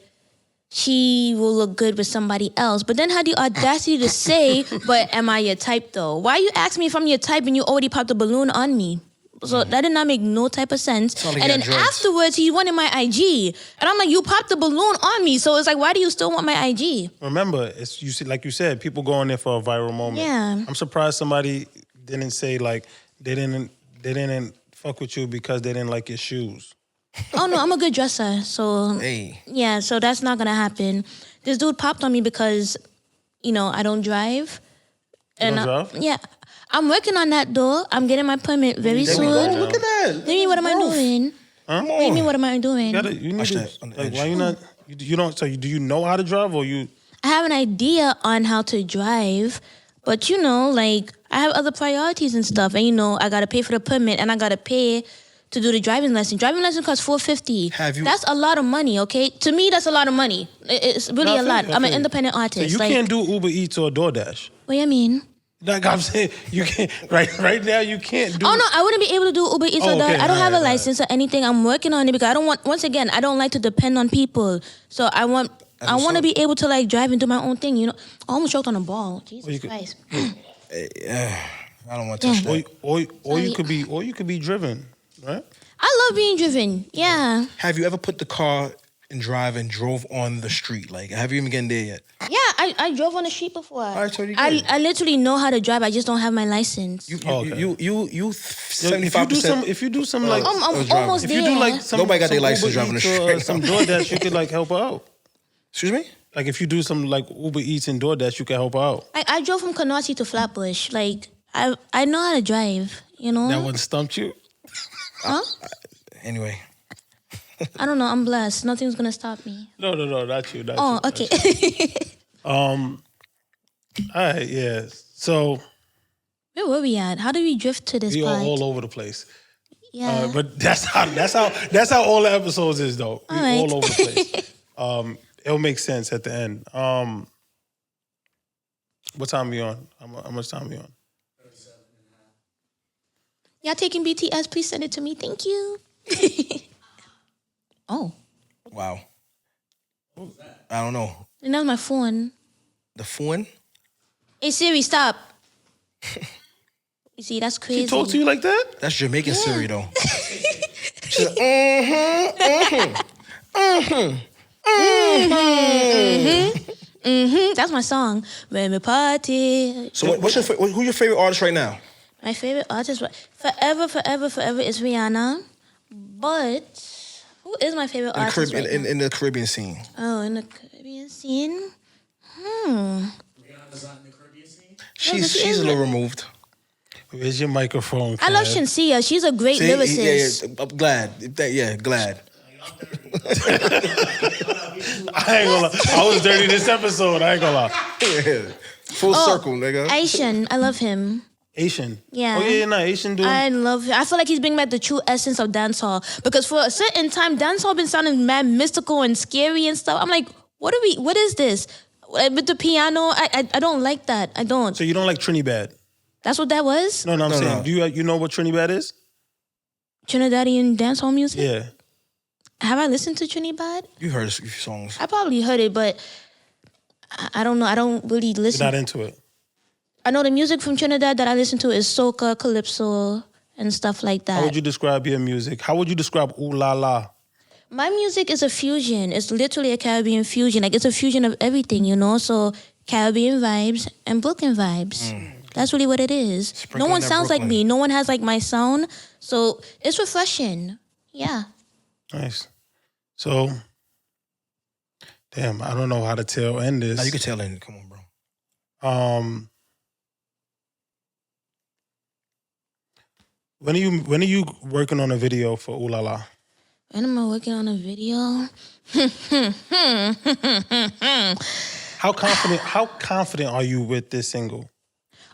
S2: she will look good with somebody else. But then had the audacity to say, but am I your type though? Why you ask me if I'm your type and you already popped a balloon on me? So that did not make no type of sense.
S3: Like
S2: And then
S3: drugs.
S2: afterwards, he wanted my IG. And I'm like, you popped the balloon on me. So it's like, why do you still want my IG?
S1: Remember, it's like you said, people go in there for a viral moment.
S2: Yeah.
S1: I'm surprised somebody didn't say like they didn't fuck with you because they didn't like your shoes.
S2: Oh, no, I'm a good dresser. So,
S3: Hey.
S2: yeah, so that's not going to happen. This dude popped on me because, I don't drive.
S1: You don't drive?
S2: Yeah. I'm working on that, though. I'm getting my permit very
S3: There we
S2: soon.
S3: go. Look at that.
S2: What do you mean, what am I doing?
S1: Huh?
S2: What do you mean, what am I doing?
S1: You need
S3: Watch
S1: to,
S3: that on the
S1: like,
S3: edge.
S1: why you not? You don't. So do you know how to drive, or you?
S2: I have an idea on how to drive, but like I have other priorities and stuff, and I gotta pay for the permit and I gotta pay to do the driving lesson. Driving lesson costs $450.
S3: Have you-
S2: That's a lot of money, okay? To me, that's a lot of money. It's really
S1: No, I
S2: a
S1: feel
S2: lot.
S1: you, I
S2: I'm an
S1: feel you.
S2: independent
S1: So
S2: artist.
S1: you
S2: like,
S1: can't do Uber Eats or DoorDash.
S2: what do you mean?
S1: Like I'm saying, you can't. Right now, you can't do.
S2: Oh no, I wouldn't be able to do Uber Eats or
S1: okay,
S2: that. I don't have a
S1: alright.
S2: license or anything. I'm working on it because I don't want. Once again, I don't like to depend on people. So I want to be able to like drive and do my own thing. I almost choked on a ball. Jesus Christ.
S3: I don't want to touch that.
S1: Or you could be driven, right?
S2: I love being driven. Yeah.
S3: Have you ever put the car in drive and drove on the street? Like, have you even gotten there yet?
S2: Yeah, I drove on the street before.
S3: Alright, so you did.
S2: I literally know how to drive. I just don't have my license.
S3: You
S1: If
S3: 75%.
S1: if you do some like
S2: I'm
S3: driving.
S2: almost
S1: if
S2: there.
S1: you do like some
S3: Nobody got
S1: some
S3: their license
S1: Uber
S3: driving the
S1: Eats or,
S3: street.
S1: some DoorDash, you could like help her out.
S3: Excuse me?
S1: Like if you do some like Uber Eats and DoorDash, you can help her out.
S2: I drove from Canarsie to Flatbush. Like I know how to drive.
S1: That one stumped you.
S2: Huh?
S3: Anyway.
S2: I don't know. I'm blessed. Nothing's gonna stop me.
S1: No, not you. Not
S2: Oh,
S1: you,
S2: okay.
S1: All right, yeah. So
S2: Where were we at? How did we drift to this
S1: we are
S2: part?
S1: all over the place.
S2: Yeah.
S1: But that's how all the episodes is though. We
S2: right.
S1: all over the place. It'll make sense at the end. What time are we on? How much time are we on?
S2: Y'all taking BTS? Please send it to me. Thank you. Oh.
S3: Wow. I don't know.
S2: And that was my phone.
S3: The phone?
S2: Hey Siri, stop. You see, that's crazy.
S1: She talk to you like that?
S3: That's Jamaican Siri, though. She's like,
S2: That's my song. When we party.
S3: So who's your favorite artist right now?
S2: My favorite artist forever is Rihanna. But who is my favorite artist
S3: In the Caribbean scene?
S2: Oh, in the Caribbean scene?
S4: Rihanna's not in the Caribbean scene?
S3: She's a little removed.
S1: Where's your microphone?
S2: I love
S1: Kev?
S2: Shinsia. She's a great lyricist.
S3: Yeah, I'm glad. Glad.
S1: I ain't gonna lie. I was dirty this episode. I ain't gonna lie.
S3: Yeah. Full circle, nigga.
S2: Asian. I love him.
S1: Asian.
S2: Yeah.
S1: Oh yeah, Asian dude.
S2: I love him. I feel like he's bringing back the true essence of dancehall. Because for a certain time, dancehall been sounding mad mystical and scary and stuff. I'm like, what is this? With the piano, I don't like that. I don't.
S1: So you don't like Trinidad?
S2: That's what that was?
S1: No, I'm saying.
S3: No.
S1: Do you know what Trinidad is?
S2: Trinidadian dancehall music?
S1: Yeah.
S2: Have I listened to Trinidad?
S3: You heard a few songs.
S2: I probably heard it, but I don't know. I don't really listen.
S1: You're not into it.
S2: I know the music from Trinidad that I listen to is soca, calypso, and stuff like that.
S1: How would you describe your music? How would you describe Ooh La La?
S2: My music is a fusion. It's literally a Caribbean fusion. Like, it's a fusion of everything, you know? So, Caribbean vibes and Brooklyn vibes. That's really what it is.
S3: Sprinkling
S2: No one
S3: that
S2: sounds like
S3: Brooklyn.
S2: me. No one has, like, my sound. So, it's refreshing. Yeah.
S1: Nice. So, damn, I don't know how to tail end this.
S3: Now you can tell in. Come on, bro.
S1: When are you working on a video for Ooh La La?
S2: When am I working on a video?
S1: How confident are you with this single?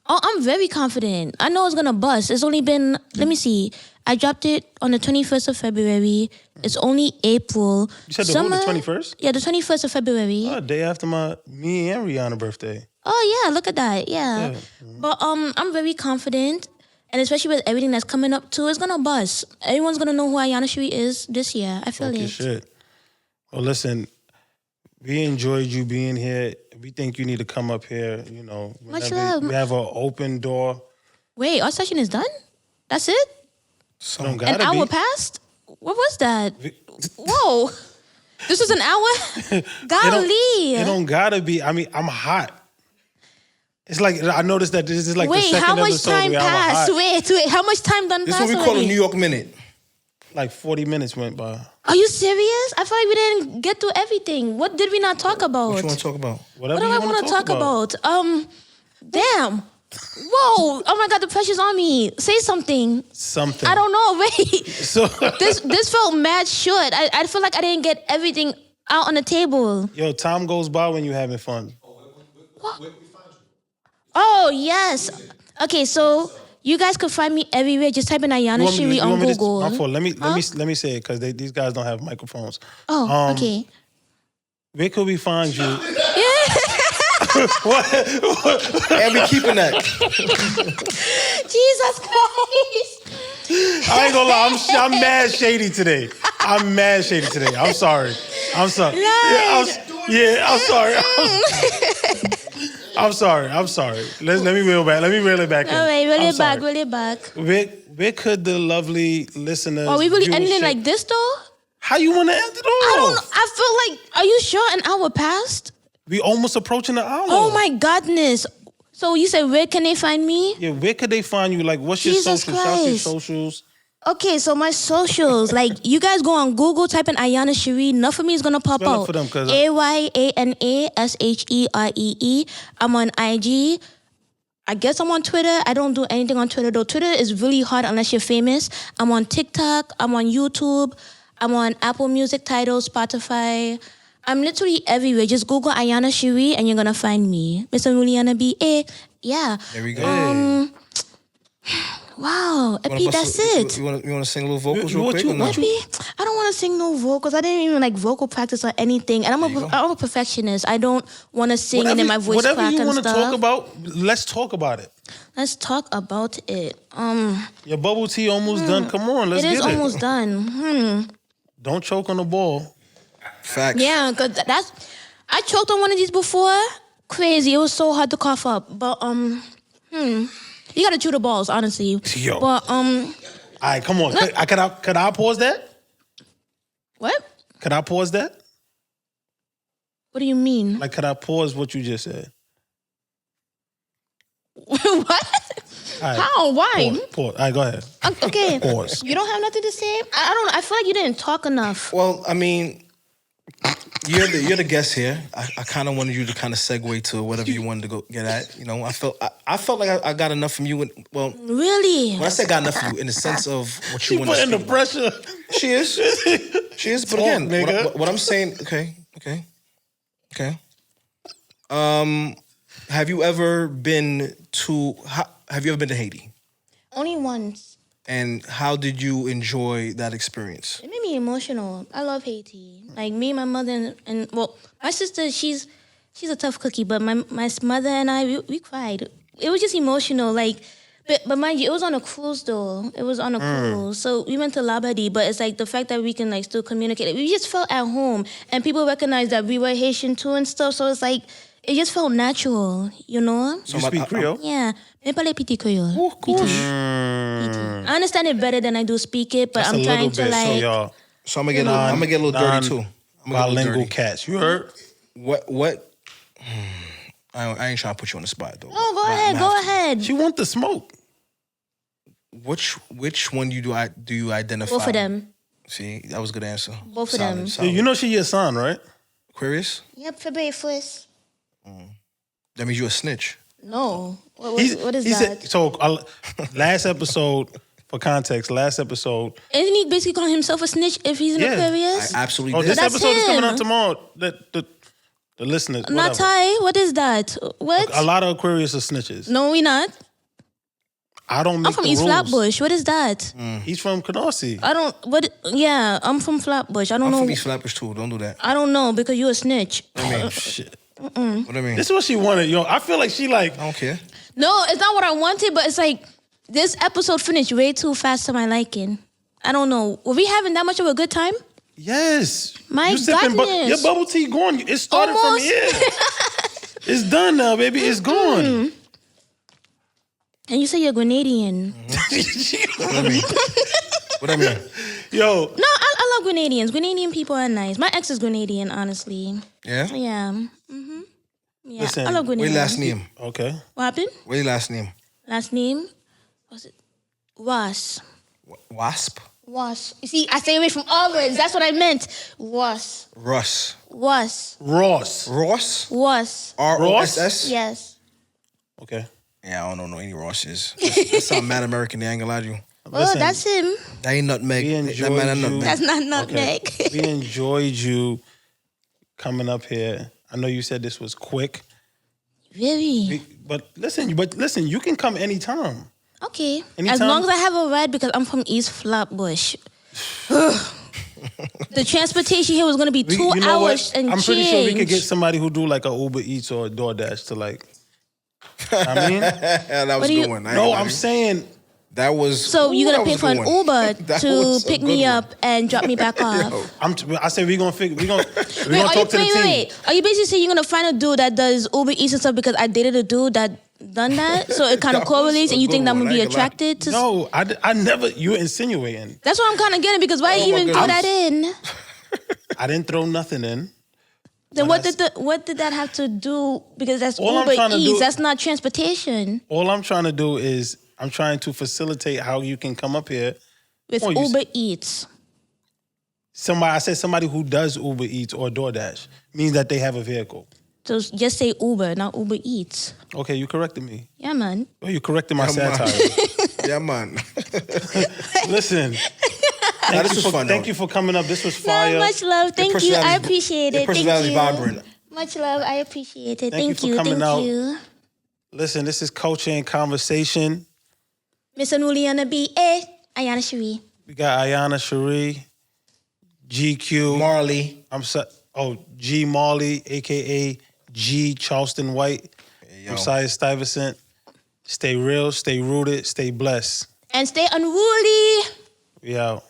S2: Oh, I'm very confident. I know it's gonna bust. It's only been, let me see. I dropped it on the 21st of February. It's only April.
S1: You said the 21st?
S2: Yeah, the 21st of February.
S1: Oh, day after me and Rihanna birthday.
S2: Oh yeah, look at that. Yeah. But I'm very confident. And especially with everything that's coming up too, it's gonna bust. Everyone's gonna know who Ayanna Sheree is this year. I feel
S1: Okay,
S2: it.
S1: shit. Well, listen, we enjoyed you being here. We think you need to come up here, you know.
S2: Much
S1: whenever
S2: love.
S1: We have an open door.
S2: Wait, our session is done? That's it?
S1: Don't
S2: An
S1: gotta
S2: hour
S1: be.
S2: passed? What was that? Whoa. This was an hour? Golly.
S1: It don't gotta be. I mean, I'm hot. It's like, I noticed that this is like the
S2: Wait,
S1: second
S2: how much
S1: episode
S2: time
S1: where I'm
S2: passed?
S1: hot.
S2: Wait, how much time done
S3: This is
S2: passed
S3: what we call a
S2: already?
S3: New York minute.
S1: Like 40 minutes went by.
S2: Are you serious? I feel like we didn't get through everything. What did we not talk about?
S3: What you want to talk about?
S1: Whatever
S2: What do
S1: you
S2: I
S1: want
S2: want to talk about? Damn. Whoa. Oh my God, the pressure's on me. Say something.
S1: Something.
S2: I don't know. Wait.
S1: So,
S2: This felt mad short. I feel like I didn't get everything out on the table.
S1: yo, time goes by when you're having fun.
S2: Oh, yes. Okay, so you guys can find me everywhere. Just type in Ayanna Sheree on Google.
S1: Let me say it because these guys don't have microphones.
S2: Oh, okay.
S1: Where could we find you?
S3: And we keeping that.
S2: Jesus Christ.
S1: I ain't gonna lie, I'm mad shady today. I'm mad shady today. I'm sorry. I'm sorry. I'm sorry. I'm sorry. Let me reel it back in.
S2: All right,
S1: I'm sorry.
S2: reel it back.
S1: Where could the lovely listeners?
S2: Are we really ending
S1: viewership-
S2: like this though?
S1: How you want to end it
S2: I don't know.
S1: off?
S2: I feel like, are you sure an hour passed?
S1: We almost approaching the hour.
S2: Oh my godness. So you said, where can they find me?
S1: Yeah, where could they find you? Like, what's your
S2: Jesus
S1: socials? Shout out your
S2: Christ.
S1: socials.
S2: Okay, so my socials, like, you guys go on Google, type in Ayanna Sheree. Nothing for me is gonna pop
S1: Spell it
S2: out.
S1: for them, 'cause
S2: AYANASHEREE. I'm on IG. I guess I'm on Twitter. I don't do anything on Twitter though. Twitter is really hard unless you're famous. I'm on TikTok. I'm on YouTube. I'm on Apple Music, Tidal, Spotify. I'm literally everywhere. Just Google Ayanna Sheree and you're gonna find me. Mr. Juliana B.A. Yeah.
S3: There we go.
S2: Wow. Epi, that's it.
S3: You want to sing a little vocals real
S1: What
S3: quick?
S1: you-
S3: or no?
S1: what you-
S2: I don't want to sing no vocals. I didn't even like vocal practice or anything. And I'm a perfectionist. I don't want to sing and then my voice
S1: whatever
S2: crack
S1: you
S2: and
S1: want to
S2: stuff.
S1: talk about, let's talk about it.
S2: Let's talk about it.
S1: Your bubble tea almost done. Come on, let's
S2: It
S1: get
S2: is
S1: it.
S2: almost done.
S1: Don't choke on the ball.
S3: Facts.
S2: Yeah, cause I choked on one of these before. Crazy. It was so hard to cough up. But you gotta chew the balls, honestly.
S1: Yo.
S2: But
S1: All right, come on. Could I pause that?
S2: what?
S1: Could I pause that?
S2: What do you mean?
S1: Like, could I pause what you just said?
S2: What?
S1: All right,
S2: How? Why?
S1: Pause. All right, go ahead.
S2: Okay.
S1: Pause.
S2: You don't have nothing to say? I don't know. I feel like you didn't talk enough.
S3: Well, I mean, you're the guest here. I kind of wanted you to kind of segue to whatever you wanted to go get at. You know, I felt like I got enough from you. Well,
S2: Really?
S3: when I say got enough from you, in the sense of what you
S1: She
S3: want to
S1: putting the
S3: speak.
S1: pressure.
S3: She is. She is. But
S1: Talk,
S3: again,
S1: nigga.
S3: what I'm saying. Okay. Have you ever been to Haiti?
S2: Only once.
S3: And how did you enjoy that experience?
S2: It made me emotional. I love Haiti. Like me, my mother, and well, my sister, she's a tough cookie, but my mother and I, we cried. It was just emotional. Like, but mind you, it was on a cruise though. It was on a cruise. So we went to Labadee, but it's like the fact that we can like still communicate. We just felt at home, and people recognized that we were Haitian too and stuff. So it's like, it just felt natural, you know?
S1: You speak Creole?
S2: Yeah. Me parle petit Creole.
S3: Oh, cool.
S2: Petit. I understand it better than I do speak it, but
S1: That's
S2: I'm
S1: a
S2: trying
S1: little
S2: to
S1: bit.
S2: like...
S1: So y'all,
S3: So I'm gonna get a little dirty too. I'm gonna get a little
S1: bilingual
S3: dirty.
S1: cats. You heard?
S3: What? I ain't trying to put you on the spot though.
S2: No, go ahead.
S1: She want the smoke.
S3: Which one do you identify?
S2: Both of them.
S3: See, that was a good answer.
S2: Both of them.
S3: Solid.
S1: You know she your son, right?
S3: Aquarius?
S2: Yep, February 1st.
S3: That means you a snitch.
S2: No. What is
S1: He
S2: that?
S1: said, so last episode, for context,
S2: Isn't he basically calling himself a snitch if he's an
S1: Yeah.
S2: Aquarius?
S3: I absolutely
S1: Oh,
S3: did.
S1: this
S2: That's
S1: episode is coming
S2: him.
S1: out tomorrow. The listeners,
S2: Not
S1: whatever.
S2: Ty. What is that? What?
S1: A lot of Aquarius are snitches.
S2: No, we not.
S1: I don't make
S2: I'm from
S1: the
S2: East
S1: rules.
S2: Flatbush. What is that?
S1: He's from Canarsie.
S2: I don't. What? Yeah, I'm from Flatbush. I don't
S3: I'm
S2: know.
S3: from East Flatbush too. Don't do that.
S2: I don't know because you a snitch.
S1: Shit.
S3: What do I mean?
S1: This is what she wanted, yo. I feel like she like,
S3: I don't care.
S2: No, it's not what I wanted, but it's like this episode finished way too fast to my liking. I don't know. Were we having that much of a good time?
S1: yes.
S2: My
S1: you sipping
S2: goodness.
S1: your bubble tea gone. It started
S2: Almost.
S1: from here. It's done now, baby. It's gone.
S2: And you say you're Grenadian.
S3: What I mean?
S1: Yo,
S2: No, I love Grenadians. Grenadian people are nice. My ex is Grenadian, honestly.
S3: Yeah?
S2: Yeah. Yeah,
S1: Listen,
S2: I love
S3: What your
S2: Grenadians.
S3: last name?
S1: okay.
S2: What happened?
S3: What your last name?
S2: Last name? Was it? Was.
S3: Wasp?
S2: Was. You see, I stay away from all words. That's what I meant. Was.
S3: Russ.
S2: Was.
S1: Ross.
S3: Ross?
S2: Was.
S3: R-O-S-S?
S2: Yes.
S1: Okay.
S3: Yeah, I don't know any Rosses. That sound mad American. They ain't gonna lie to you.
S2: Oh,
S1: Listen,
S2: that's him.
S3: That ain't nutmeg.
S1: We
S3: That
S1: enjoyed
S3: man ain't
S1: you.
S3: nutmeg.
S2: That's not
S1: Okay.
S2: nutmeg.
S1: We enjoyed you coming up here. I know you said this was quick,
S2: Really?
S1: but listen, you can come anytime.
S2: Okay. As
S1: Anytime?
S2: long as I have a ride because I'm from East Flatbush. The transportation here was going to be 2
S1: You know what?
S2: hours and
S1: I'm
S2: change.
S1: pretty sure we could get somebody who do like a Uber Eats or a DoorDash to like. I mean,
S3: Yeah, that was
S2: What
S3: a
S2: do
S3: good
S2: you-
S3: one. I ain't
S1: no,
S3: gonna lie
S1: I'm
S3: to you.
S1: saying
S3: That was.
S2: So you're
S3: that
S2: going to pay
S3: was
S2: for
S3: a
S2: an
S3: good one.
S2: Uber
S3: That
S2: to
S3: was a
S2: pick
S3: good
S2: me
S3: one.
S2: up and drop me back off.
S1: I said we're gonna figure. We're gonna
S2: Wait,
S1: talk to the team.
S2: wait. Are you basically saying you're going to find a dude that does Uber Eats and stuff because I dated a dude that done that? So it kind of
S3: That was
S2: correlates
S3: a
S2: and you think
S3: good
S2: that I'm
S3: one,
S2: going to be
S3: I ain't gonna lie.
S2: attracted to...
S1: No, I never. You're insinuating.
S2: That's what I'm kind of getting because why
S3: Oh my
S2: even throw
S3: goodness.
S2: that in?
S1: I didn't throw nothing in.
S2: Then
S1: Well,
S2: what did that have to do? Because that's
S1: All I'm
S2: Uber
S1: trying to
S2: Eats.
S1: do-
S2: That's not transportation.
S1: All I'm trying to do is I'm trying to facilitate how you can come up here.
S2: With
S1: Oh, you
S2: Uber Eats.
S1: I said somebody who does Uber Eats or DoorDash means that they have a vehicle.
S2: So just say Uber, not Uber Eats.
S1: Okay, you corrected me.
S2: Yeah, man.
S1: Oh, you corrected my
S3: Yeah, man.
S1: satire.
S3: Yeah, man.
S1: Listen.
S3: Nah, this was fun,
S1: Thank
S3: though.
S1: you for coming up. This was fire.
S2: No, much love. Thank you. I
S3: personality's-
S2: appreciate
S3: your
S2: it. Thank
S3: personality's
S2: you.
S3: vibrant.
S2: Much love. I appreciate it.
S1: Thank you
S2: Thank
S1: for
S2: you.
S1: coming
S2: Thank
S1: out.
S2: you.
S1: Listen, this is Culture and Conversation.
S2: Miss Anuli on the beat. Ayanna Sheree.
S1: We got Ayanna Sheree, GQ.
S3: Marley.
S1: G Marley, a.k.a. G Charleston White.
S3: Hey, yo.
S1: I'm Saya Stuyvesant. Stay real, stay rooted, stay blessed.
S2: And stay unruly.
S1: We out.